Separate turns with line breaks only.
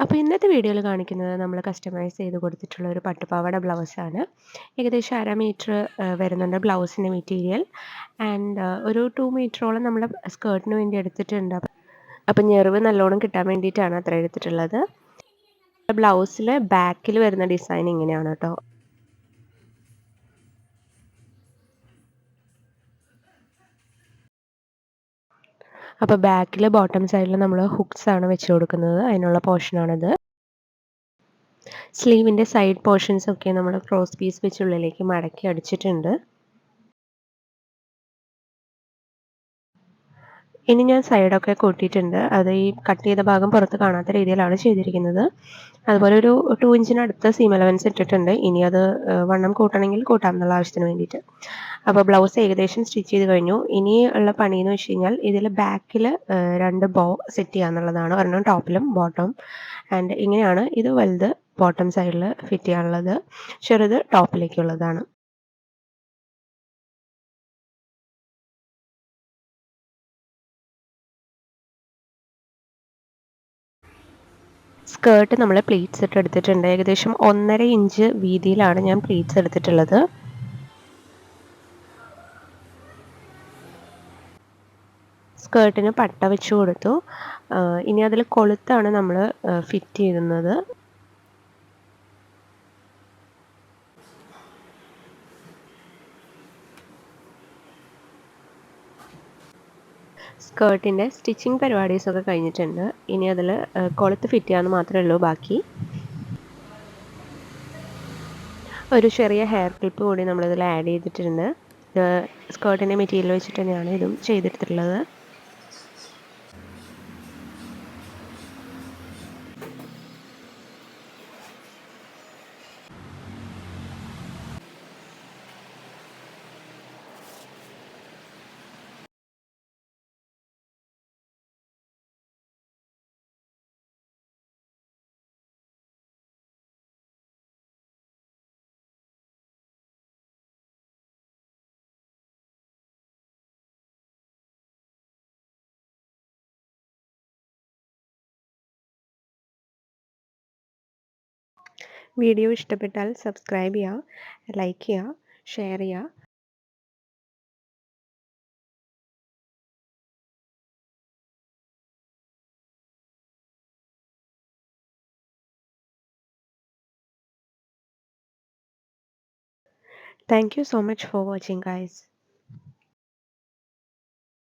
അപ്പോൾ ഇന്നത്തെ വീഡിയോയിൽ കാണിക്കുന്നത് നമ്മൾ കസ്റ്റമൈസ് ചെയ്ത് കൊടുത്തിട്ടുള്ള ഒരു പട്ടുപാവാട ബ്ലൗസാണ്. ഏകദേശം 1/2 മീറ്റർ വരുന്നുണ്ട് ബ്ലൗസിൻ്റെ മെറ്റീരിയൽ. ആൻഡ് ഒരു 2 മീറ്ററോളം നമ്മൾ സ്കേർട്ടിന് വേണ്ടി എടുത്തിട്ടുണ്ട്. അപ്പം ഞെറിവ് നല്ലോണം കിട്ടാൻ വേണ്ടിയിട്ടാണ് അത്ര എടുത്തിട്ടുള്ളത്. ബ്ലൗസിൽ ബാക്കിൽ വരുന്ന ഡിസൈൻ ഇങ്ങനെയാണ് കേട്ടോ. അപ്പോൾ ബാക്കിൽ ബോട്ടം സൈഡിൽ നമ്മൾ ഹുക്സ് ആണ് വെച്ച് കൊടുക്കുന്നത്. അതിനുള്ള പോർഷനാണിത്. സ്ലീവിൻ്റെ സൈഡ് പോർഷൻസ് ഒക്കെ നമ്മൾ ക്രോസ് പീസ് വെച്ച് ഉള്ളിലേക്ക് മടക്കി അടിച്ചിട്ടുണ്ട്. ഇനി ഞാൻ സൈഡൊക്കെ കൂട്ടിയിട്ടുണ്ട്. അത് ഈ കട്ട് ചെയ്ത ഭാഗം പുറത്ത് കാണാത്ത രീതിയിലാണ് ചെയ്തിരിക്കുന്നത്. അതുപോലെ ഒരു 2 ഇഞ്ചിനടുത്ത് സീം അലവൻസ് ഇട്ടിട്ടുണ്ട്. ഇനി അത് വണ്ണം കൂട്ടണമെങ്കിൽ കൂട്ടാം എന്നുള്ള ആവശ്യത്തിന് വേണ്ടിയിട്ട്. അപ്പോൾ ബ്ലൗസ് ഏകദേശം സ്റ്റിച്ച് ചെയ്ത് കഴിഞ്ഞു. ഇനി ഉള്ള പണിയെന്ന് വെച്ച് കഴിഞ്ഞാൽ ഇതിൽ ബാക്കിൽ 2 ബോ സെറ്റ് ചെയ്യുക എന്നുള്ളതാണ്. ഒരെണ്ണം ടോപ്പിലും ബോട്ടം. ആൻഡ് ഇങ്ങനെയാണ് ഇത് വലുത് ബോട്ടം സൈഡിൽ ഫിറ്റ് ചെയ്യാനുള്ളത്, ചെറുത് ടോപ്പിലേക്കുള്ളതാണ്. സ്കേർട്ട് നമ്മൾ പ്ലീറ്റ്സ് ഇട്ട് എടുത്തിട്ടുണ്ട്. ഏകദേശം 1.5 ഇഞ്ച് വീതിയിലാണ് ഞാൻ പ്ലീറ്റ്സ് എടുത്തിട്ടുള്ളത്. സ്കേർട്ടിന് പട്ട വെച്ച് കൊടുത്തു. ഇനി അതിൽ കൊളുത്താണ് നമ്മൾ ഫിറ്റ് ചെയ്യുന്നത്. സ്കേർട്ടിൻ്റെ സ്റ്റിച്ചിങ് പരിപാടീസൊക്കെ കഴിഞ്ഞിട്ടുണ്ട്. ഇനി അതിൽ കൊളുത്ത് ഫിറ്റ് ചെയ്യാമെന്ന് മാത്രമേ ഉള്ളൂ ബാക്കി. ഒരു ചെറിയ ഹെയർ ക്ലിപ്പ് കൂടി നമ്മളിതിൽ ആഡ് ചെയ്തിട്ടുണ്ട്. സ്കേർട്ടിൻ്റെ മെറ്റീരിയൽ വെച്ചിട്ട് തന്നെയാണ് ഇതും ചെയ്തെടുത്തിട്ടുള്ളത്. വീഡിയോ ഇഷ്ടപ്പെട്ടാൽ സബ്സ്ക്രൈബ് ചെയ്യുക, ലൈക്ക് ചെയ്യുക, ഷെയർ ചെയ്യുക. Thank you so much for watching, guys.